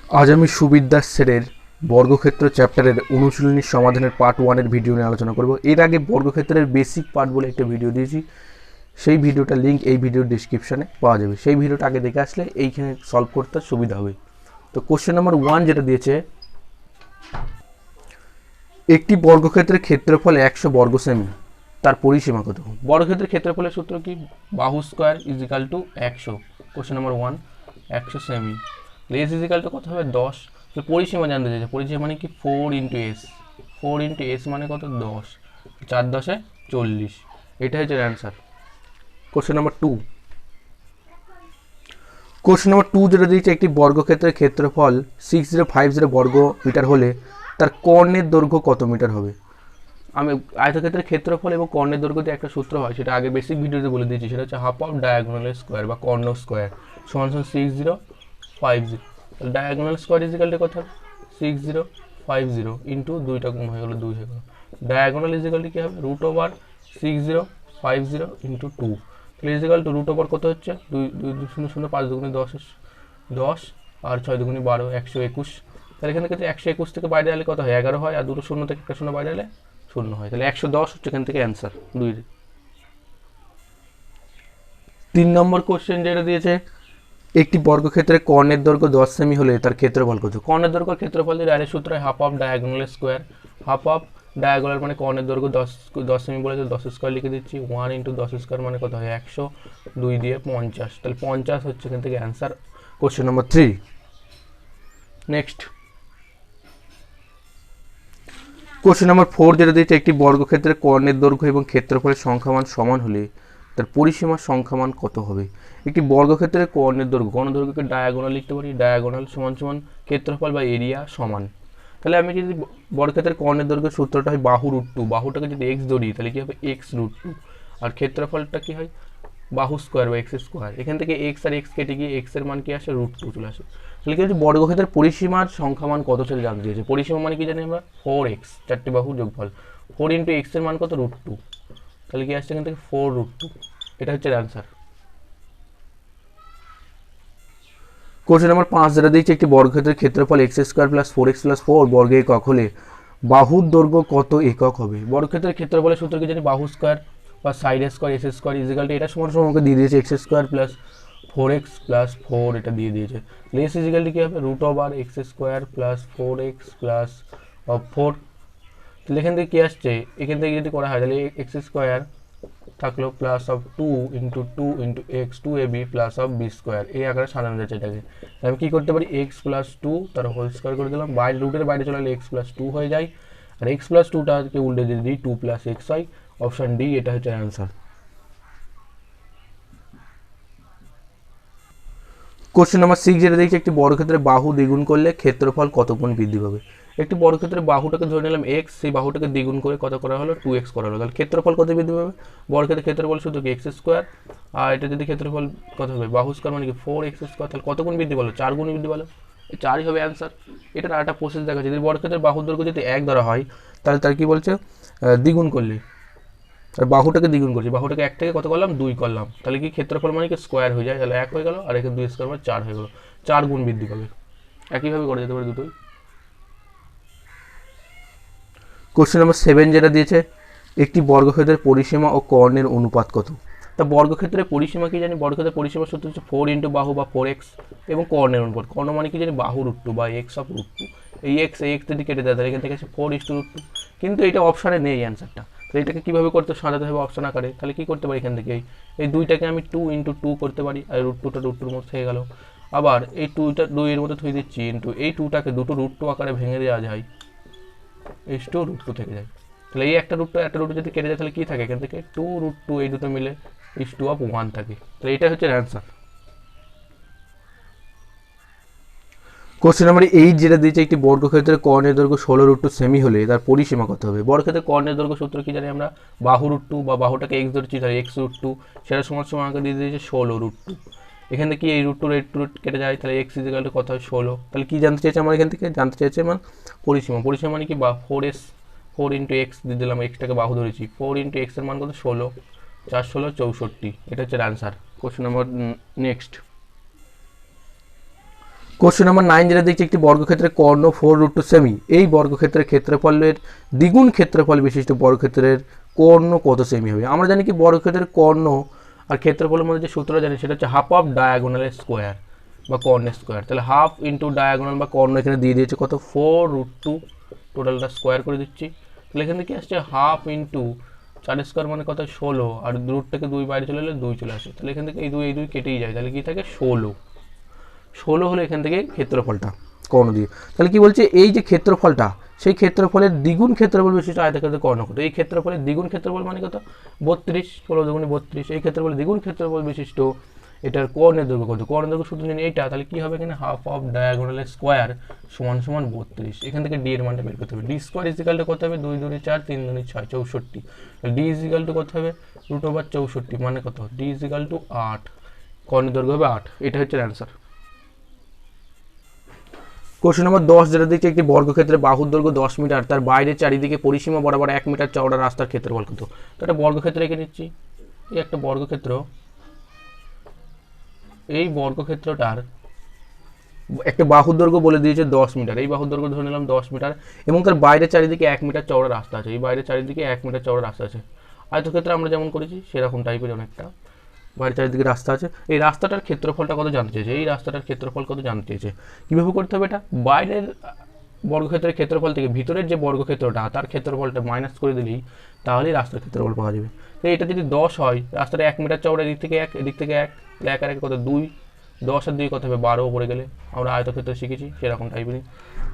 আজ আমি সুবিদ্যাস স্যারের বর্গক্ষেত্র চ্যাপ্টারের অনুশীলনীর সমাধানের পার্ট 1 ভিডিও নিয়ে আলোচনা করব। এর আগে বর্গক্ষেত্রের বেসিক পার্ট বলে একটা ভিডিও দিয়েছি, সেই ভিডিওটার লিঙ্ক এই ভিডিওর ডিসক্রিপশানে পাওয়া যাবে। সেই ভিডিওটা আগে দেখে আসলে এইখানে সলভ করতে সুবিধা হবে। তো কোশ্চেন নাম্বার 1 যেটা দিয়েছে, একটি বর্গক্ষেত্রের ক্ষেত্রফল 100 বর্গ সেমি, তার পরিসীমা কত? বর্গক্ষেত্রের ক্ষেত্রফলের সূত্র কি? বাহু square is equal two 100। Question number 1, 100 semi. S is equal two কত হবে? 10। তো পরিসীমা জানতে চাইছে, পরিসীমা মানে কি? 4 ইন্টু এস। 4 ইন্টু এস মানে কত? 10। 4 10 40। এটা হচ্ছে answer. Question number 2, question number 2 যেটা দিয়েছে, একটি বর্গক্ষেত্রের ক্ষেত্রফল 6050 বর্গ মিটার হলে তার কর্ণের দৈর্ঘ্য কত মিটার হবে? আমি আয়তক্ষেত্রের ক্ষেত্রফল এবং কর্ণের দৈর্ঘ্য দিয়ে একটা সূত্র হয়, সেটা আগে বেসিক ভিডিওতে বলে দিয়েছি। সেটা হচ্ছে হাফ অফ ডায়াগোনাল স্কোয়ার বা কর্ণ স্কোয়ার সমান 6050। Diagonal square is equal two কত? 6050 ইন্টু 2টা গুণ হয়ে গেল, 2 হয়ে গেল। ডায়াগোনাল ইজ ইকাল টু কী হবে? Root over 6050 into 2। তাহলে is equal to root over কত হচ্ছে? 2 2 0 0 5 দুগুণে 10 10 আর 6 দুগুণে 12, 121। তাহলে এখানে কিন্তু 121 থেকে বাইরে এলে কত হয়? 11 হয়। আর দুটো শূন্য থেকে একটা শূন্য বাইরে এলে শূন্য হয়। তাহলে 110 হচ্ছে এখান থেকে অ্যান্সার 2। 3 নম্বর কোশ্চেন যেটা দিয়েছে, একটি বর্গক্ষেত্রে কর্ণের দৈর্ঘ্য 10 সেমি হলে তার ক্ষেত্রফল কত? কর্ণের দৈর্ঘ্য ক্ষেত্রফল দিয়ে ডাইরেক্ট সূত্র হয় half off diagonal square. Half off diagonal মানে কর্ণের দৈর্ঘ্য 10 সেমি বলে 10 স্কোয়ার লিখে দিচ্ছি। 1 ইন্টু 10 স্কোয়ার মানে কত হয়? 100। 2 দিয়ে 50। তাহলে 50 হচ্ছে এখান থেকে answer. Question number 3, next question number 4 যেটা দিয়েছে, একটি বর্গক্ষেত্রের কর্ণের দৈর্ঘ্য এবং ক্ষেত্রফলের সংখ্যামান সমান হলে তার পরিসীমার সংখ্যামান কত হবে? একটি বর্গক্ষেত্রের কর্ণের দৈর্ঘ্য, কর্ণদৈর্ঘ্যকে ডায়াগোনাল লিখতে পারি। ডায়াগোনাল সমান সমান ক্ষেত্রফল বা এরিয়া সমান। তাহলে আমি যদি বর্গক্ষেত্রের কর্ণের দৈর্ঘ্যের সূত্রটা হয় বাহু রুট 2, বাহুটাকে যদি এক্স ধরি তাহলে কী হবে? X root 2। আর ক্ষেত্রফলটা কী হয়? বাহু স্কোয়ার বা এক্স স্কোয়ার। এখান থেকে এক্স আর এক্স কেটে গিয়ে এক্সের মান কি আসে? রুট 2 চলে আসে। তাহলে কি হচ্ছে? বর্গক্ষেত্রের পরিসীমার সংখ্যামান কত সেটা জানতে চেয়েছে। পরিসীমা মানে কি জানি আমরা? 4x, চারটি বাহুর যোগফল। 4 ইন্টু এক্স এর মান কত? রুট 2। তাহলে কি আসছে এখান থেকে? 4 রুট 2। এটা হচ্ছে অ্যান্সার। কোশ্চেন নাম্বার 5 যেটা দিয়েছে, একটি বর্গক্ষেত্রের ক্ষেত্রফল x square plus 4x plus 4 বর্গ একক হলে বাহুর দৈর্ঘ্য কত একক হবে? বর্গক্ষেত্রের ক্ষেত্রফলের সূত্র কি জানি? বাহু স্কোয়ার বা side square S square is equal to, এটা সমান সমান আমাকে দিয়ে দিয়েছে x square plus 4x plus 4, এটা দিয়ে দিয়েছে। এস ইজিক্যাল টু কী হবে? Root over X square plus 4x plus 4। তাহলে এখান থেকে কী আসছে? এখান থেকে যদি করা হয় তাহলে এক্স স্কোয়ার থাকলো plus of 2 into X 2ab plus of B square, এই আকারে সাজানো যাচ্ছে এটাকে। আমি কী করতে পারি? এক্স প্লাস 2 তার হোল স্কোয়ার করে দিলাম, বাইরে রুটের বাইরে চলে গেলে এক্স প্লাস 2 হয়ে যায়। আর এক্স প্লাস 2টাকে উল্টে দিয়ে দিই 2 প্লাস এক্স হয়। অপশান ডি এটা হচ্ছে অ্যান্সার। কোশ্চেন নাম্বার 6 যেটা দেখছি, একটি বর্গক্ষেত্রে বাহু দ্বিগুণ করলে ক্ষেত্রফল কত গুণ বৃদ্ধি পাবে? একটি বর্গক্ষেত্রে বাহুটাকে ধরে নিলাম এক্স, সেই বাহুটাকে দ্বিগুণ করে কত করা হলো? 2x করা হলো। তাহলে ক্ষেত্রফল কত বৃদ্ধি পাবে? বর্গক্ষেত্রের ক্ষেত্রফল শুধু কি এক্স স্কোয়ার, আর এটা যদি ক্ষেত্রফল কত হবে? বাহু স্কোয়ার মানে কি 4x স্কোয়ার। তাহলে কত গুণ বৃদ্ধি পেলো? 4 গুণ বৃদ্ধি পেলো। এই 4ই হবে অ্যান্সার। এটার আরেকটা প্রসেস দেখা যায়, যদি বর্গক্ষেত্রের বাহুর দৈর্ঘ্য যদি 1 ধরা হয় তাহলে তার কি বলছে? দ্বিগুণ করলে, আর বাহুটাকে দ্বিগুণ করছি, বাহুটাকে 1 থেকে কত করলাম? 2 করলাম। তাহলে কি ক্ষেত্রফল মানে কি স্কোয়ার হয়ে যায়, তাহলে 1 হয়ে গেল। আর এখানে 2 স্কোয়ার মানে 4 হয়ে গেল। 4 গুণ বৃদ্ধি পাবে। একইভাবে করা যেতে পারে দুটোই। কোশ্চেন নাম্বার 7 যেটা দিয়েছে, একটি বর্গক্ষেত্রের পরিসীমা ও কর্ণের অনুপাত কত? তা বর্গক্ষেত্রের পরিসীমা কি জানি? বর্গক্ষেত্রের পরিসীমার সূত্র হচ্ছে 4 ইন্টু বাহু বা 4x এবং কর্ণের অনুপাত। কর্ণ মানে কি জানি? বাহু রুট 2 বা এক্স অফ রুট 2। এই এক্স যদি কেটে দেয় তাহলে এখান থেকে আছে 4:√2। কিন্তু এটা অপশানে নেই অ্যান্সারটা। তো এটাকে কীভাবে করতে? সাজাতে হবে অপশান আকারে। তাহলে কী করতে পারি? এখান থেকে এই 2টাকে আমি 2 ইন্টু 2 করতে পারি, আর রুট 2টা রুট 2-র মধ্যে হয়ে গেল। আবার এই 2টা 2 এর মধ্যে থুই দিচ্ছি, ইন্টু এই 2টাকে দুটো রুট 2 আকারে ভেঙে দেওয়া যায়, h2√2 থেকে যায়। তাহলে এই একটা রুট যদি কেটে যায় তাহলে কি থাকে? এখান থেকে 2√2, এই দুটো মিলে h2 থাকে। তাহলে এটা হচ্ছে অ্যান্সার। কোশ্চেন নাম্বার 8 যেটা দিয়েছে, একটি বর্গক্ষেত্রের কর্ণের দৈর্ঘ্য 16√2 সেমি হলে তার পরিসীমা কত হবে? বর্গক্ষেত্রের কর্ণের দৈর্ঘ্য সূত্র কি জানি আমরা? বাহু রুট 2 বা বাহুটাকে এক্স ধরছি, তাহলে x√2, সেটা সমান সমান আমাকে দিয়ে দিয়েছে 16√2। এখান থেকে এই রুট 2 রুট কেটে যায়, তাহলে x ইজিক্যাল টু কত হয়? 16। তাহলে কি জানতে চাইছে আমার? এখান থেকে জানতে চাইছে আমার পরিসীমা। পরিসীমা মানে কি? 4 ইন্টু এক্স দিয়ে দিলাম, এক্সটাকে বাহু ধরেছি, 4 ইন্টু এক্সের মান কত? 16। 4 16 64। এটা হচ্ছে answer. Question number next question number 9 যেটা দেখছি, একটি বর্গক্ষেত্রের কর্ণ 4√2 সেমি। এই বর্গক্ষেত্রের ক্ষেত্রফলের দ্বিগুণ ক্ষেত্রফল বিশিষ্ট বর্গক্ষেত্রের কর্ণ কত সেমি হবে? আমরা জানি কি বর্গক্ষেত্রের কর্ণ আর ক্ষেত্রফলের মধ্যে যে সূত্রটা জানি সেটা হচ্ছে হাফ অফ ডায়াগোনালের স্কোয়ার বা কর্ণের স্কোয়ার। তাহলে হাফ ইন্টু ডায়াগোনাল বা কর্ণ এখানে দিয়ে দিয়েছে কত, 4√2, টোটালটা স্কোয়ার করে দিচ্ছি। তাহলে এখানে কি আসছে, হাফ ইন্টু 4 স্কোয়ার মানে কত, 16, আর রুট থেকে 2 বাইরে চলে এলে 2 চলে আসে। তাহলে এখান থেকে এই 2 কেটেই যায়, তাহলে কি থাকে 16 হলো এখান থেকে ক্ষেত্রফলটা কর্ণ দিয়ে। তাহলে কি বলছে, এই যে ক্ষেত্রফলটা, সেই ক্ষেত্রফলের দ্বিগুণ ক্ষেত্রফল বিশিষ্ট আয়তক্ষেত্রের কর্ণ কত? এই ক্ষেত্রফলের দ্বিগুণ ক্ষেত্রফল মানে কত, 32, 16 দুগুণে 32। এই ক্ষেত্রফলের দ্বিগুণ ক্ষেত্রফল বিশিষ্ট এটার কর্ণের দৈর্ঘ্য কত? কর্ণের দৈর্ঘ্য সূত্র জানি এইটা। তাহলে কি হবে এখানে, হাফ অফ ডায়াগোনালের স্কোয়ার সমান সমান 32। এখান থেকে ডি এর মানটা বের করতে হবে। ডি স্কোয়ার ইজিক্যাল টু কত হবে, 2 2 4, 3 2 6, 64। ডি ইজিক্যাল টু কত হবে, √64 মানে কত, ডি ইজিক্যাল টু 8। কর্ণের দৈর্ঘ্য হবে 8। এটা হচ্ছে অ্যান্সার। কোশ্চেন নম্বর 10 যেটা দিচ্ছে, একটি বর্গক্ষেত্রের বাহুর দৈর্ঘ্য 10 মিটার, তার বাইরে চারিদিকে পরিসীমা বরাবর 1 মিটার চওড়া রাস্তার ক্ষেত্রফল কত? তো একটা বর্গক্ষেত্র এঁকে নিচ্ছি। এই একটা বর্গক্ষেত্র, এই বর্গক্ষেত্রটার একটা বাহুর দৈর্ঘ্য বলে দিয়েছে 10 মিটার। এই বাহুর দৈর্ঘ্য ধরে নিলাম 10 মিটার, এবং তার বাইরে চারিদিকে 1 মিটার চওড়া রাস্তা আছে। এই বাইরে চারিদিকে 1 মিটার চওড়া রাস্তা আছে। আয়তক্ষেত্রে আমরা যেমন করেছি সেরকম টাইপের অনেকটা বাইরে চারিদিকে রাস্তা আছে। এই রাস্তাটার ক্ষেত্রফলটা কত জানতে চেয়েছে, এই রাস্তাটার ক্ষেত্রফল কত জানতে চেয়েছে। কীভাবে করতে হবে এটা, বাইরের বর্গক্ষেত্রের ক্ষেত্রফল থেকে ভিতরের যে বর্গক্ষেত্রটা তার ক্ষেত্রফলটা মাইনাস করে দিলেই তাহলেই রাস্তার ক্ষেত্রফল পাওয়া যাবে। তো এটা যদি 10 হয়, রাস্তাটা 1 মিটার চওড়া, এদিক থেকে 1, এদিক থেকে 1, তাহলে 1 আর 1 কত, 2, 10 আর 2 কত হবে, 12 উপরে গেলে। আমরা আয়তক্ষেত্র শিখেছি সেরকম টাইপেরই।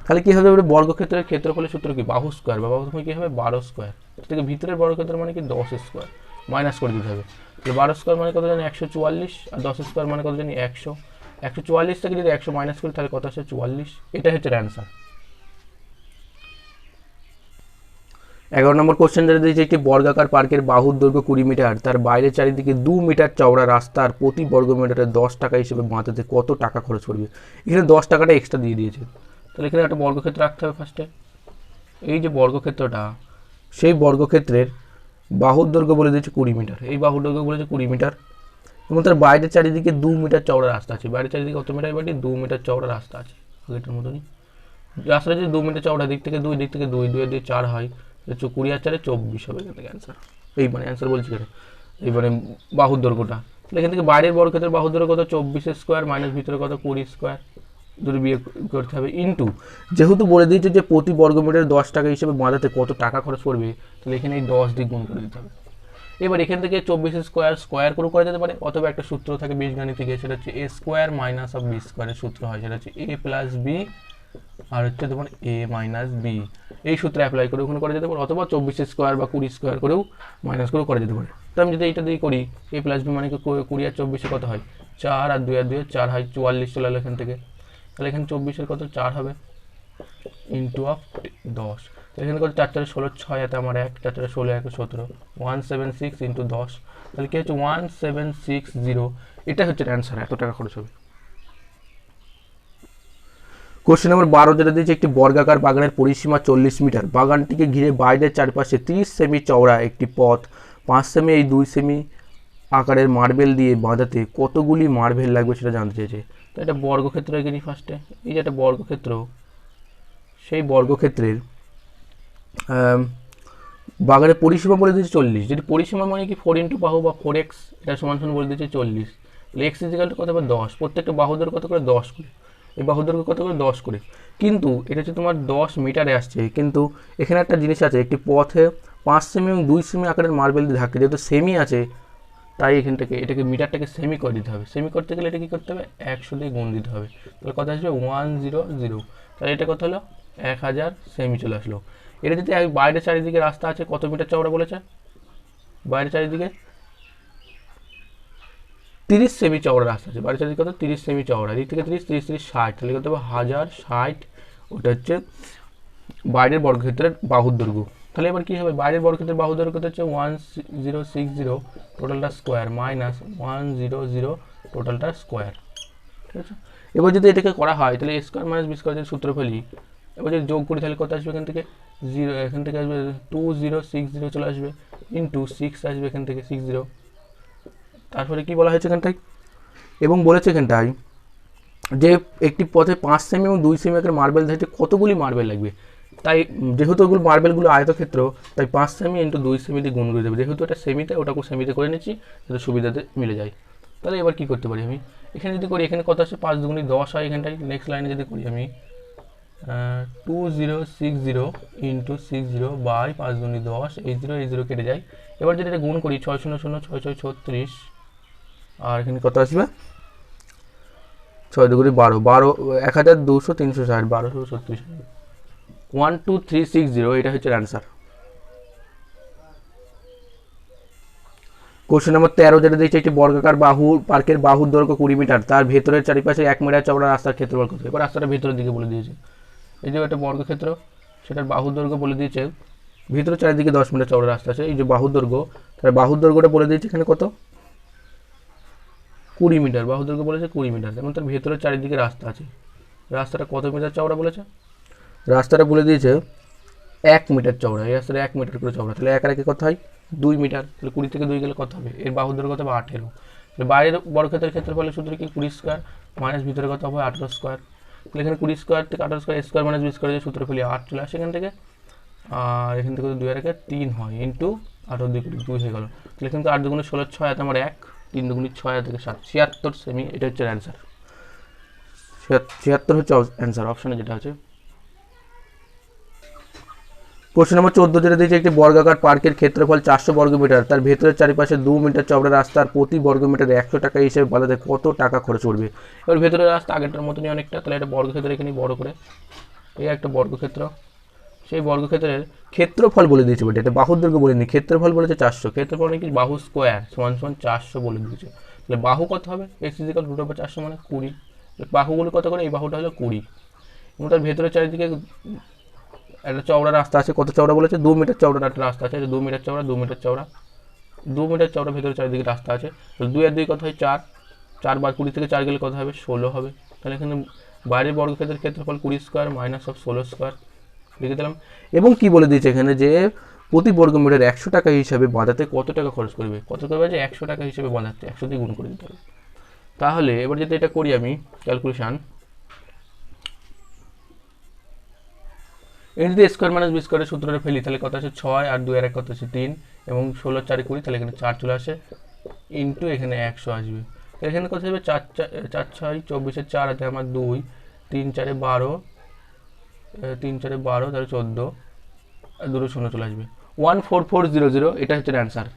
তাহলে কী হবে, বর্গক্ষেত্রের ক্ষেত্রফলের সূত্র কি, বাহু স্কোয়ার, বা বাহু কী হবে, 12 স্কোয়ার। থেকে ভিতরের বর্গক্ষেত্র মানে কি 10 স্কোয়ার, মাইনাস করে দিতে হবে। তাহলে 12 স্কোয়ার মানে কত জানি 144, আর 10 স্কোয়ার মানে কত জানি 100। 144 থেকে যদি 100 মাইনাস করি তাহলে কত আসে, 44। এটা হচ্ছে অ্যান্সার। 11 নম্বর কোশ্চেন যেটা দিয়েছে, একটি বর্গাকার পার্কের বাহুর দৈর্ঘ্য 20 মিটার, তার বাইরে চারিদিকে 2 মিটার চওড়া রাস্তার প্রতি বর্গ মিটারে 10 টাকা হিসেবে বাঁধাতে কত টাকা খরচ করবে? এখানে 10 টাকাটা এক্সট্রা দিয়ে দিয়েছে। তাহলে এখানে একটা বর্গক্ষেত্র রাখতে হবে ফার্স্টে। এই যে বর্গক্ষেত্রটা, সেই বর্গক্ষেত্রের বাহুর দৈর্ঘ্য বলে দিয়েছে 20 মিটার। এই বাহুর দৈর্ঘ্য বলেছে 20 মিটার, এবং তার বাইরের চারিদিকে 2 মিটার চওড়া রাস্তা আছে। বাইরের চারিদিকে কত মিটার, বাড়ি 2 মিটার চওড়া রাস্তা আছে। আগেটার মতনই রাস্তাটা যদি 2 মিটার চওড়া, দিক থেকে 2, দিক থেকে 2, 2 দিয়ে 4 হয়, 20 আর 4 24 হবে এখান থেকে অ্যান্সার। এই মানে অ্যান্সার বলছি কেন, এই মানে বাহুর দৈর্ঘ্যটা। তাহলে এখান থেকে বাইরের বর্গক্ষেত্রের বাহুর দৈর্ঘ্য কত, 24 স্কোয়ার, মাইনাস ভিতরে কত, 20 স্কোয়ার, দুটো বিয়ে করতে হবে। ইন্টু যেহেতু বলে দিয়েছে যে প্রতি বর্গমিটারে 10 টাকা হিসেবে বাঁধাতে কত টাকা খরচ করবে, তাহলে এখানে এই 10 দিয়ে গুণ করে দিতে হবে। এবার এখান থেকে 24 স্কোয়ার করে করা যেতে পারে, অথবা একটা সূত্র থাকে বীজগণিতে, সেটা হচ্ছে a square minus of B স্কোয়ারের সূত্র হয়, সেটা হচ্ছে a প্লাস বি আর হচ্ছে তোমার a মাইনাস বি। এই সূত্রে অ্যাপ্লাই করে ওখানে করা যেতে পারে, অথবা 24 স্কোয়ার বা 20 স্কোয়ার করেও মাইনাস করেও করা যেতে পারে। তো আমি যদি এইটা দিয়ে করি, a প্লাস বি মানে 20 আর 24 কত হয়, 4, আর 2 আর 2 4 হয়, 44 চলে এলো এখান থেকে। তাহলে এখানে 24 কত, 4 হবে, ইন্টু অফ 10। এখানে কত, 4 4 16, 6 হাতে আমার 1, 4 4 16, 1 17, 176 ইন্টু 10। তাহলে কি হচ্ছে 1760। এটা হচ্ছে অ্যান্সার, এত টাকা খরচ হবে। কোশ্চেন নম্বর 12 যেটা দিয়েছে, একটি বর্গাকার বাগানের পরিসীমা 40 মিটার, বাগানটিকে ঘিরে বাইরের চারপাশে 30 সেমি চওড়া একটি পথ, 5 সেমি এই 2 সেমি আকারের মার্বেল দিয়ে বাঁধাতে কতগুলি মার্বেল লাগবে সেটা জানতে চেয়েছে। তো এটা বর্গক্ষেত্র এঁকে নিই ফার্স্টে। এই যে একটা বর্গক্ষেত্র, সেই বর্গক্ষেত্রের বাগানের পরিসীমা বলে দিয়েছে 40। যদি পরিসীমা মানে কি 4 ইন্টু বাহু বা 4x, এটা সমান সমান বলে দিয়েছে 40। তাহলে x ইজিক্যাল টু কত হবে, 10। প্রত্যেকটা বাহুদের কত করে, 10 করে। এই বাহুদের কত করে, 10 করে। কিন্তু এটা হচ্ছে তোমার 10 মিটারে আসছে, কিন্তু এখানে একটা জিনিস আছে, একটি পথে 5 সেমি এবং 2 সেমি আকারের মার্বেল দিয়ে ঢাকে, যেহেতু সেমি আছে তাই এখান থেকে এটাকে মিটারটাকে সেমি করে দিতে হবে। সেমি করতে গেলে এটা কী করতে হবে, 100 দিয়ে গুণ দিতে হবে। তাহলে কত আসবে, 100। তাহলে এটা কত হলো, 1000 সেমি চলে আসলো। এটা যদি বাইরে চারিদিকে রাস্তা আছে, কত মিটার চওড়া বলেছে, বাইরে চারিদিকে 30 সেমি চওড়া রাস্তা আছে। বাইরে চারিদিকে কত, 30 সেমি চওড়া, দিক থেকে 30, 30, 30, 60। তাহলে কত হবে, 1060। ওটা হচ্ছে বাইরের বর্গক্ষেত্রের বাহুর দৈর্ঘ্য। তাহলে এবার কী হবে, বাইরের বর্গক্ষেত্রের বাহুর দৈর্ঘ্য হচ্ছে 1060 টোটালটা স্কোয়ার, মাইনাস 100 টোটালটা স্কোয়ার। ঠিক আছে। এবার যদি এটাকে করা হয়, তাহলে a square minus B square যদি সূত্র ফেলি, এবার যদি যোগ করি তাহলে কত আসবে, এখান থেকে 0, এখান থেকে আসবে 2060 চলে আসবে, ইন্টু 6 আসবে এখান থেকে 60। তারপরে কি বলা হয়েছে এখানটায়, এবং বলেছে এখানটায় যে একটি পথে 5 সেমি এবং 2 সেমি আকারের মার্বেল থাকছে কতগুলি মার্বেল লাগবে। তাই যেহেতু ওগুলো মার্বেলগুলো আয়তক্ষেত্র, তাই 5 সেমি ইন্টু 2 সেমি দিয়ে গুণ করে দেবে। যেহেতু এটা সেমিতে, ওটাকে সেমিতে করে নিচ্ছি যাতে সুবিধাতে মিলে যায়। তাহলে এবার কী করতে পারি আমি, এখানে যদি করি, এখানে কত আসছে 5 দুগুণি 10 হয় এখানটায়। নেক্সট লাইনে যদি করি আমি 2060 ইন্টু 60 বাই 5 দুগুণি 10, এই জিরো কেটে যায়। এবার যদি এটা গুণ করি 6 0 0 6 6 36, আর এখানে কত আসবে 6 দুগুণি 12, 12 1200 360, 1236, 12360, এটা হচ্ছে অ্যান্সার। কোশ্চেন নম্বর 13 যেটা দিয়েছে, একটি বর্গাকার পার্কের বাহুর দৈর্ঘ্য 20 মিটার, তার ভেতরের চারিপাশে 1 মিটার চওড়া রাস্তার ক্ষেত্রফল কত। এবার রাস্তাটা ভেতরের দিকে বলে দিয়েছে, এই যে একটা বর্গক্ষেত্র, সেটার বাহুর দৈর্ঘ্য বলে দিয়েছে, ভিতরে চারিদিকে 10 মিটার চওড়া রাস্তা আছে, এই যে বাহুর দৈর্ঘ্য, তার বাহুর দৈর্ঘ্যটা বলে দিয়েছে এখানে কত 20 মিটার, বাহুর দৈর্ঘ্য বলেছে 20 মিটার, যেমন তার ভেতরের চারিদিকে রাস্তা আছে। রাস্তাটা কত মিটার চওড়া বলেছে, রাস্তাটা বলে দিয়েছে 1 মিটার চওড়া, এই রাস্তাটা 1 মিটার করে চওড়া, তাহলে 1 আর 1 কত হয় 2 মিটার, তাহলে 20 থেকে 2 গেলে কত হবে, এর বাহুর দৈর্ঘ্য কত হবে 18। তাহলে বাইরের বর্গক্ষেত্রের ক্ষেত্রফলের সূত্র কি 20 স্কোয়ার মাইনাস ভিতরে কত হবে 18 স্কোয়ার। তাহলে এখানে 20 স্কোয়ার থেকে 18 স্কোয়ার, স্কোয়ার মাইনাস 20 স্কোয়ার, সূত্র ফেলে 8 চলে আসে এখান থেকে, আর এখান থেকে 2 আর 1 3 হয় ইন্টু 18 2 2 হয়ে গেল। তাহলে এখানে 8 দুগুণে 16, 6 হাতে আমার 1, 3 দুগুণে 6 থেকে 7, 76 সেমি, এটা হচ্ছে অ্যান্সার। 76 হচ্ছে অ্যান্সার, অপশনে যেটা আছে। কোশ্চেন নম্বর 14 যেটা দিয়েছে, একটি বর্গাকার পার্কের ক্ষেত্রফল 400 বর্গমিটার, তার ভেতরের চারিপাশে 2 মিটার চওড়া রাস্তার প্রতি বর্গমিটারে 100 টাকা হিসেবে বাজাতে কত টাকা খরচ করবে। এবার ভেতরের রাস্তা আগেরটার মতনই অনেকটা, তাহলে একটা বর্গক্ষেত্র এখানে বড় করে, এই একটা বর্গক্ষেত্র, সেই বর্গক্ষেত্রের ক্ষেত্রফল বলে দিয়েছে, বটে এটা বাহুর দৈর্ঘ্য বলেনি, ক্ষেত্রফল বলেছে 400, ক্ষেত্রফল নাকি বাহু স্কোয়ার সমান সমান 400 বলে দিয়েছে। তাহলে বাহু কত হবে, x ইকুয়াল রুট ওভার 400 মানে 20, বাহুগুলো কত করে, এই বাহুটা হলো 20, এবং তার ভেতরের চারিদিকে একটা চওড়া রাস্তা আছে, কত চওড়া বলেছে 2 মিটার চওড়া একটা রাস্তা আছে, 2 মিটার চওড়া 2 মিটার চওড়া 2 মিটার চওড়া ভেতরে চারিদিকে রাস্তা আছে। তাহলে 2 আর 2 কত হয় 4, 4 বার 20 থেকে 4 গেলে কত হবে 16 হবে। তাহলে এখানে বাইরের বর্গক্ষেত্রের ক্ষেত্রফল 20 স্কোয়ার মাইনাস অফ 16 স্কোয়ার লিখে দিলাম। এবং কি বলে দিয়েছে এখানে যে প্রতি বর্গমিটার 100 টাকা হিসাবে বাঁধাতে কত টাকা খরচ করবে, কত করবে যে 100 টাকা হিসেবে বাঁধাতে 100 দিয়ে গুণ করে দিতে হবে। তাহলে এবার যদি এটা করি আমি ক্যালকুলেশন, এই যদি স্কোয়ার মাইনাস বি স্কোয়ারের সূত্রটা ফেলি, তাহলে কত আছে 6, আর 2 আর 1 কত আছে 3, এবং 16 4 20, তাহলে এখানে 4 চলে আসে ইন্টু এখানে 100 আসবে। এখানে কত হবে 4 4 6 24, 4 হাতে আমার 2, 3 4 12, 3 4 12, তাহলে 14, আর 2 শূন্য চলে আসবে 14400, এটা হচ্ছে অ্যান্সার।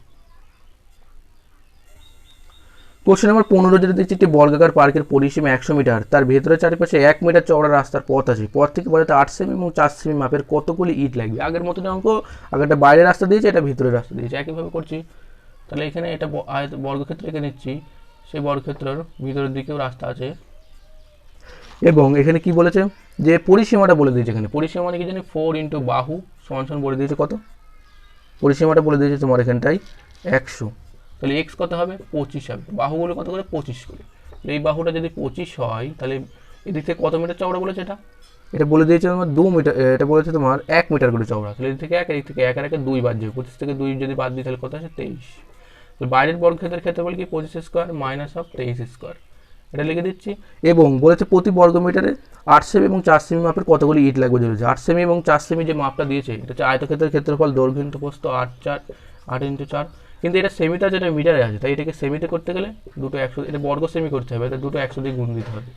কোশ্চেন নম্বর 15 যেটা দিচ্ছি, একটি বর্গাকার পার্কের পরিসীমা 100 মিটার, তার ভেতরের চারিপাশে 1 মিটার চওড়া রাস্তার পথ আছে, পথ থেকে বাজাতে 8 সেমি এবং 4 সেমি মাপের কতগুলি ইট লাগবে। আগের মতন অঙ্ক, আগেরটা বাইরের রাস্তা দিয়েছে, এটা ভিতরের রাস্তা দিয়েছে, একইভাবে করছি। তাহলে এখানে এটা বর্গক্ষেত্র এঁকে নিচ্ছি, সেই বর্গক্ষেত্রের ভিতরের দিকেও রাস্তা আছে, এবং এখানে কি বলেছে যে পরিসীমাটা বলে দিয়েছে, এখানে পরিসীমা মানে কি জানি 4 ইন্টু বাহু সমান সমান বলে দিয়েছে কত, পরিসীমাটা বলে দিয়েছে তোমার এখানটায় 100, তাহলে এক্স কত হবে 25 হবে, বাহুগুলো কত করে 25 করে। এই বাহুটা যদি 25 হয়, তাহলে এদিক থেকে কত মিটার চওড়া বলেছে, এটা বলে দিয়েছে তোমার 2 মিটার, এটা বলেছে তোমার 1 মিটার করে চওড়া, তাহলে এদিক থেকে 1, এদিক থেকে 1 আর 1 2 বাদ যাবে, 25 থেকে 2 যদি বাদ দিই তাহলে কত আসে 23। তাহলে বাইরের বর্গক্ষেত্রের ক্ষেত্রফল কি 25 স্কোয়ার মাইনাস অফ 23 স্কোয়ার, এটা লিখে দিচ্ছি। এবং বলেছে প্রতি বর্গমিটারে 8 সেমি এবং 4 সেমি মাপের কতগুলি ইট লাগবে বলেছে। 8 সেমি এবং 4 সেমি যে মাপটা দিয়েছে, এটা হচ্ছে আয়তক্ষেত্রের ক্ষেত্রফল দৈর্ঘ্য ইন্টু প্রস্থ 8 4 8 ইন্টু 4, কিন্তু এটা সেমিটা যেটা মিটারে আছে, তাই এটাকে সেমিতে করতে গেলে দুটো 100, এটা বর্গ সেমি করতে হবে, তাই দুটো 100 দিয়ে গুণ দিতে হবে,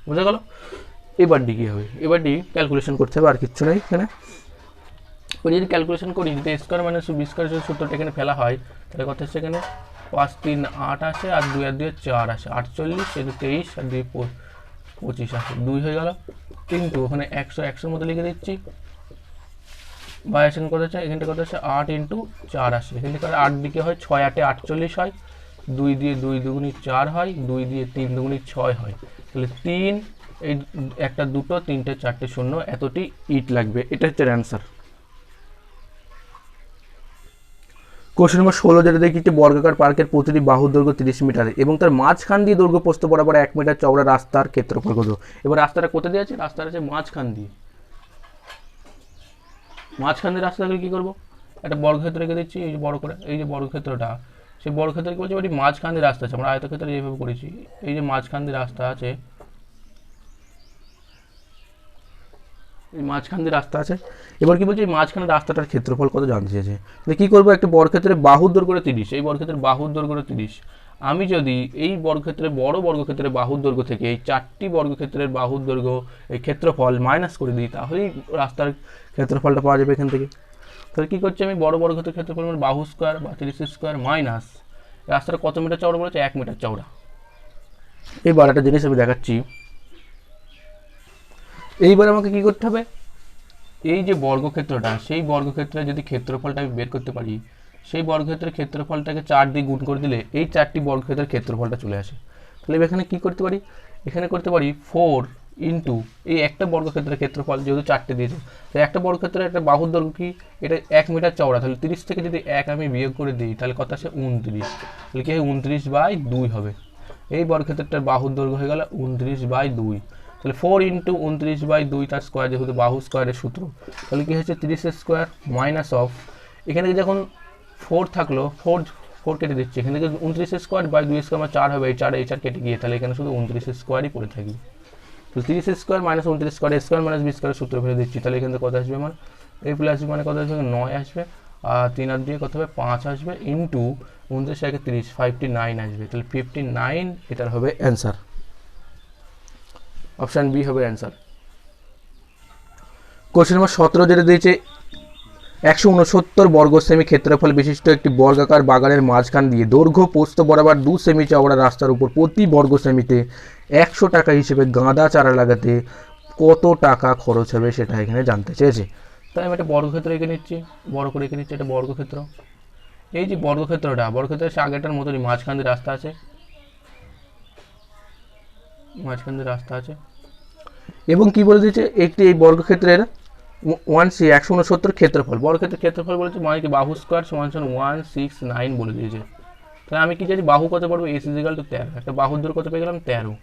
বুঝা গেল। এবার ডি কী হবে, এবার ডি ক্যালকুলেশন করতে হবে, আর কিচ্ছু নেই এখানে। ওই যদি ক্যালকুলেশন করি, যদি স্কোয়ার মাইনাস বি স্কোয়ারের সূত্রটা এখানে ফেলা হয়, তাহলে কত হচ্ছে এখানে 5 3 8 আসে, আর 2 আর 2 4 আসে, 48, এটা 23, আর 2 25 আসে, 2 হয়ে গেল। কিন্তু ওখানে 100 100-র মতো লিখে দিচ্ছি, বা এখানে কত হচ্ছে, এখানটা কত হচ্ছে 8 ইন্টু 4 আসে, এখান থেকে 8 দিকে হয় 6 8 48 হয়, 2 দিয়ে 2 দুগুণি 4 হয়, 2 দিয়ে 3 দুগুণি 6 হয়, তাহলে 3 এই একটা দুটো 3টে 4টে শূন্য, এতটি ইট লাগবে, এটা হচ্ছে অ্যান্সার। কোশ্চেন নম্বর 16 যেটা দেখি, একটি বর্গাকার পার্কের প্রতিটি বাহুর দৈর্ঘ্য 30 মিটার এবং তার মাঝখান দিয়ে দৈর্ঘ্য প্রস্থ বরাবর 1 মিটার চওড়া রাস্তার ক্ষেত্রফল কত। এবার রাস্তাটা কোথায় দিয়ে আছে, রাস্তাটা আছে মাঝখান দিয়ে, মাঝখান দিয়ে রাস্তাকে কী করবো, একটা বর্গক্ষেত্র রেখে দিচ্ছি, এই যে বড় করে, এই যে বর্গক্ষেত্রটা, সেই বর্গক্ষেত্রে কী বলছে, এটি মাঝখান দিয়ে রাস্তা আছে, আমরা আয়তক্ষেত্রে যেভাবে করেছি, এই যে মাঝখান দিয়ে রাস্তা আছে, এই মাঝখান দিয়ে রাস্তা আছে। এবার কি বলছে, এই মাঝখানে রাস্তাটার ক্ষেত্রফল কত জানতে চেয়েছে। তাহলে কী করবো, একটা বর্গক্ষেত্রের বাহুর দৈর্ঘ্য 30, এই বর্গক্ষেত্রের বাহুর দৈর্ঘ্য 30। আমি যদি এই বর্গক্ষেত্রে বড় বর্গক্ষেত্রের বাহুর দৈর্ঘ্য থেকে এই 4টি বর্গক্ষেত্রের বাহুর দৈর্ঘ্য এই ক্ষেত্রফল মাইনাস করে দিই, তাহলেই রাস্তার ক্ষেত্রফলটা পাওয়া যাবে এখান থেকে। তাহলে কী করছি, আমি বড় বর্গক্ষেত্রের ক্ষেত্রফল মানে বাহু স্কোয়ার বা 30 স্কোয়ার মাইনাস রাস্তাটা কত মিটার চওড়া বলেছে, 1 মিটার চওড়া। এবার একটা জিনিস আমি দেখাচ্ছি, এইবার আমাকে কী করতে হবে, এই যে বর্গক্ষেত্রটা, সেই বর্গক্ষেত্রে যদি ক্ষেত্রফলটা আমি বের করতে পারি, সেই বর্গক্ষেত্রের ক্ষেত্রফলটাকে 4 দিয়ে গুণ করে দিলে এই 4টি বর্গক্ষেত্রের ক্ষেত্রফলটা চলে আসে। তাহলে এখানে কি করতে পারি, এখানে করতে পারি 4 ইন্টু এই একটা বর্গক্ষেত্রের ক্ষেত্রফল, যেহেতু 4টে দিয়েছে, তো একটা বর্গক্ষেত্রের একটা বাহুর দৈর্ঘ্য কি, এটা 1 মিটার চওড়া, তাহলে 30 থেকে যদি 1 আমি বিয়োগ করে দিই তাহলে কত আসে 29, তাহলে কি হয় 29/2 হবে। এই বর্গক্ষেত্রটার বাহুর দৈর্ঘ্য হয়ে গেল 29/2। তাহলে 4 ইন্টু 29/2 তার স্কোয়ার, যেহেতু বাহু স্কোয়ারের সূত্র, তাহলে কি হচ্ছে 30 স্কোয়ার মাইনাস অফ, এখানে যখন 4 থাকলো 4 কেটে দিচ্ছি, এখানে থেকে 29 স্কোয়ার বাই 2 স্কোয়ার আমার 4 হবে, এই 4 কেটে গিয়ে তাহলে এখানে শুধু 29 স্কোয়ারই পড়ে থাকবে। তো 30 square minus 29 square, square minus B স্কোয়ারের সূত্র ফেলে দিচ্ছি, তাহলে এখানে কত আসবে আমার এই প্লাস বি মানে কত আসবে 9 আসবে, আর 3 আর দিয়ে কত হবে 5 আসবে, ইন্টু 29 একে 30 59 আসবে, তাহলে 59 এটার হবে অ্যান্সার। অপশান বি হবে অ্যান্সার। কোশ্চেন নম্বর 17 যেটা দিয়েছে, 169 বর্গ সেমি ক্ষেত্রফল বিশিষ্ট একটি বর্গাকার বাগানের মাঝখান দিয়ে দৈর্ঘ্য প্রস্থ বরাবর 2 সেমি চওড়া রাস্তার উপর প্রতি বর্গ সেমিতে 100 টাকা হিসেবে গাঁদা চারা লাগাতে কত টাকা খরচ হবে সেটা এখানে জানতে চেয়েছে। তাই আমি একটা বর্গক্ষেত্র এঁকে নিচ্ছি, বড় করে এঁকে নিচ্ছি একটা বর্গক্ষেত্র। এই যে বর্গক্ষেত্রের আগেটার মতনই মাঝখান দিয়ে রাস্তা আছে, এবং কি বলে দিয়েছে, একটি এই বর্গক্ষেত্রের 169 ক্ষেত্রফল, বর্গক্ষেত্রের ক্ষেত্রফল বলেছে মানে কি বাহু স্কোয়ার সমান 169 বলে দিয়েছে। তাহলে আমি কি জানি বাহু কত পড়বো, এস ইজ ইকুয়াল টু 13, একটা বাহুর দূর কত পেয়ে গেলাম 13।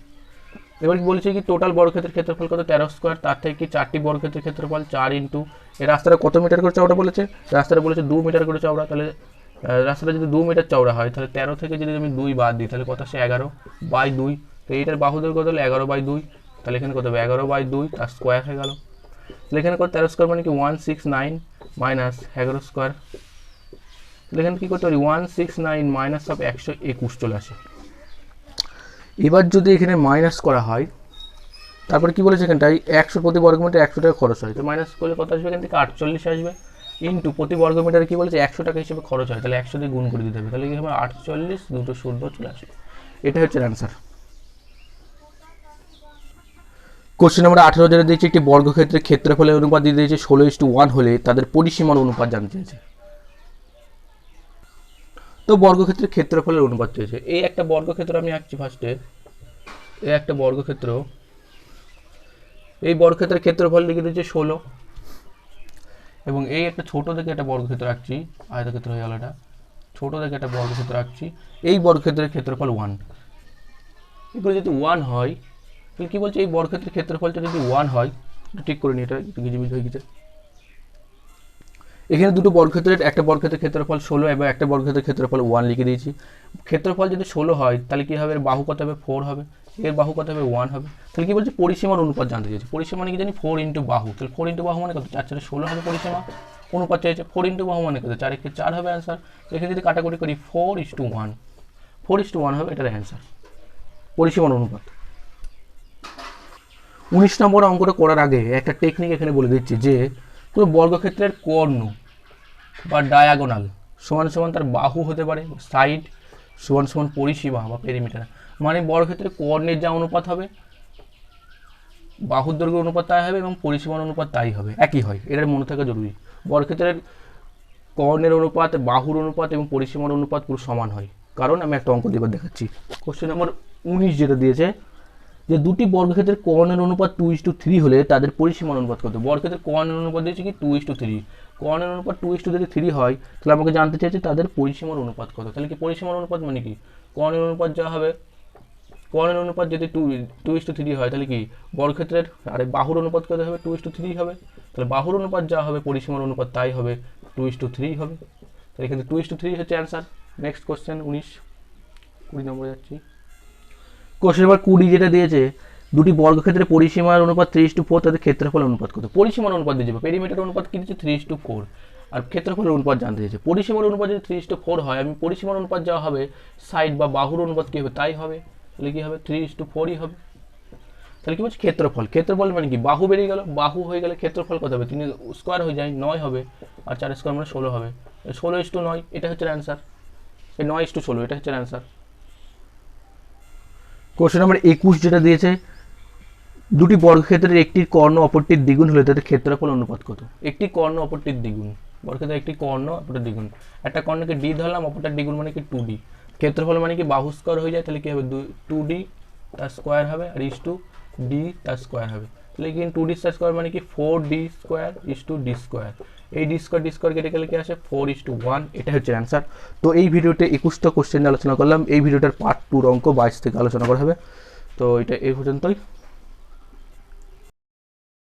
এবার কি বলেছে কি টোটাল বর্গক্ষেত্রের ক্ষেত্রফল কত 13 স্কোয়ার, তার থেকে কি 4টি বর্গক্ষেত্রের ক্ষেত্রফল 4 ইন্টু এই রাস্তাটা কত মিটার করে চওড়া বলেছে, রাস্তাটা বলেছে 2 মিটার করে চওড়া, তাহলে রাস্তাটা যদি 2 মিটার চওড়া হয় তাহলে 13 থেকে যদি আমি 2 বাদ দিই তাহলে কত আসে 11/2, তো এইটার বাহু দৈর্ঘ্য কত হলো 11/2, তাহলে এখানে কত হবে 11/2 তার স্কোয়ার হয়ে গেল। তাহলে এখানে কত 13 স্কোয়ার মানে কি 169 মাইনাস 11 স্কোয়ার, তাহলে এখানে কী করতে পারি 169 মাইনাস অফ 121 চলে আসে। এবার যদি এখানে মাইনাস করা হয়, তারপরে কি বলেছে এখানটায় 100 প্রতি বর্গমিটার 100 টাকা খরচ হয়, তো মাইনাস করলে কত আসবে, এখান থেকে 48 আসবে, ইন্টু প্রতি বর্গমিটারে কি বলেছে 100 টাকা হিসেবে খরচ হয়, তাহলে 100 দিয়ে গুণ করে দিতে হবে, তাহলে কি হবে 48 দুটো শূন্য চলে আসবে, এটা হচ্ছে অ্যান্সার। কোশ্চেন নম্বর 18 যেটা দিয়েছে, একটি বর্গক্ষেত্রের ক্ষেত্রফলের অনুপাত দিয়ে দিয়েছে 16:1 হলে তাদের পরিসীমার অনুপাত জানতে চেয়েছে। তো বর্গক্ষেত্রের ক্ষেত্রফলের অনুপাত চেয়েছে, এই একটা বর্গক্ষেত্র আমি আঁকছি ফার্স্টে, এই একটা বর্গক্ষেত্র, এই বর্গক্ষেত্রের ক্ষেত্রফল লিখে দিয়েছে 16, এবং এই একটা ছোট থেকে একটা বর্গক্ষেত্র আঁকছি, আয়তক্ষেত্র হয়ে গেল এটা, ছোট থেকে একটা বর্গক্ষেত্র আঁকছি, এই বর্গক্ষেত্রের ক্ষেত্রফল 1, এগুলো যদি 1 হয় তাহলে কি বলছে এই বর্গক্ষেত্রের ক্ষেত্রফলটা যদি 1 হয়, ঠিক করে নিই, এটা একটু গিজিবিজ হয়ে গেছে, এখানে দুটো বর্গক্ষেত্রের একটা বর্গক্ষেত্রের ক্ষেত্রফল 16 এবং একটা বর্গক্ষেত্রের ক্ষেত্রফল 1 লিখে দিয়েছি। ক্ষেত্রফল যদি 16 হয় তাহলে কি হবে, এর বাহু কত হবে 4 হবে, এর বাহু কত হবে 1 হবে, তাহলে কি বলছে পরিসীমার অনুপাত জানতে চাইছে। পরিসীমা মানে কি জানি 4 ইন্টু বাহু, তাহলে 4 ইন্টু বাহু মানে কত 4 4 16 হবে পরিসীমা, অনুপাত চাইছে 4 ইন্টু বাহু মানে কত 4 1 4 হবে অ্যান্সার। এখানে যদি কাটাকুটি করি 4:1, 4:1 হবে এটার অ্যান্সার, পরিসীমার অনুপাত। 19 নম্বর অঙ্কটা করার আগে একটা টেকনিক এখানে বলে দিচ্ছি, যে কোনো বর্গক্ষেত্রের কর্ণ বা ডায়াগোনাল সমান সমান তার বাহু হতে পারে, সাইড সমান সমান পরিসীমা বা পেরিমিটার, মানে বর্গক্ষেত্রের কর্ণের যা অনুপাত হবে বাহুর দৈর্ঘ্য অনুপাত তাই হবে এবং পরিসীমার অনুপাত তাই হবে, একই হয়, এটার মনে থাকা জরুরি। বর্গক্ষেত্রের কর্ণের অনুপাত, বাহুর অনুপাত এবং পরিসীমার অনুপাত পুরো সমান হয়, কারণ আমি একটা অঙ্ক দিয়ে দেখাচ্ছি। কোশ্চেন নম্বর 19 যেটা দিয়েছে, যে দুটি বর্গক্ষেত্রের কর্ণের অনুপাত 2:3 হলে তাদের পরিসীমার অনুপাত কত। বর্গক্ষেত্রের কর্ণের অনুপাত দিয়েছে কি 2:3, কর্ণের অনুপাত 2:3 হয়, তাহলে আমাকে জানতে চাইছে তাদের পরিসীমার অনুপাত কত। তাহলে কি পরিসীমার অনুপাত মানে কি, কর্ণের অনুপাত যা হবে, কর্ণের অনুপাত যদি 2:3 হয় তাহলে কি বর্গক্ষেত্রের আরে বাহুর অনুপাত কত হবে 2:3 হবে, তাহলে বাহুর অনুপাত যা হবে পরিসীমার অনুপাত তাই হবে 2:3 হবে, তাহলে এখানে 2:3 হচ্ছে অ্যান্সার। নেক্সট কোশ্চেন 20 নম্বরে যাচ্ছি। কোশ্চেন নম্বর 20 যেটা দিয়েছে, দুটি বর্গক্ষেত্রের পরিসীমার অনুপাত 3:4, তাদের ক্ষেত্রফল অনুপাত কত? পরিসীমার অনুপাত দিয়ে যাবে, পেরিমিটার অনুপাত কি দিচ্ছে 3:4, আর ক্ষেত্রফলের অনুপাত জানতে চাইছে। পরিসীমার অনুপাত যদি 3:4 হয়, আমি পরিসীমার অনুপাত যা হবে সাইড বা বাহুর অনুপাত কি হবে তাই হবে, তাহলে কি হবে 3:4ই হবে। তাহলে কি বলছি ক্ষেত্রফল, ক্ষেত্রফল মানে কি বাহু বেরিয়ে গেল, বাহু হয়ে গেলে ক্ষেত্রফল কত হবে 3 স্কোয়ার হয়ে যায় 9 হবে, আর 4 স্কোয়ার মানে 16 হবে, 16:9 এটা হচ্ছে অ্যান্সার, এই 9:16 এটা হচ্ছে অ্যান্সার। কোশ্চেন নাম্বার 21 যেটা দিয়েছে, দুটি বর্গক্ষেত্রের একটির কর্ণ অপরটির দ্বিগুণ হলে তাদের ক্ষেত্রফল অনুপাত কত? একটি কর্ণ অপরটির দ্বিগুণ, বর্গক্ষেত্রের একটি কর্ণ অপরটির দ্বিগুণ, একটা কর্ণকে ডি ধরলাম, অপরটার দ্বিগুণ মানে কি 2d, ক্ষেত্রফল মানে কি বাহু স্কোয়ার হয়ে যায়, তাহলে কি হবে 2d তার স্কোয়ার হবে, আর ইস টু ডি তার স্কোয়ার হবে, তাহলে কি 2d তার স্কোয়ার মানে কি 4d square is to D square, এই ডি স্কোয়ার কেটে গেলে কি আসে 4:1, এটা হচ্ছে অ্যান্সার। তো এই ভিডিওতে 21টা কোশ্চেন আলোচনা করলাম, এই ভিডিওটার পার্ট 2 অঙ্ক 22 থেকে আলোচনা করা হবে। তো এটা এই পর্যন্তই।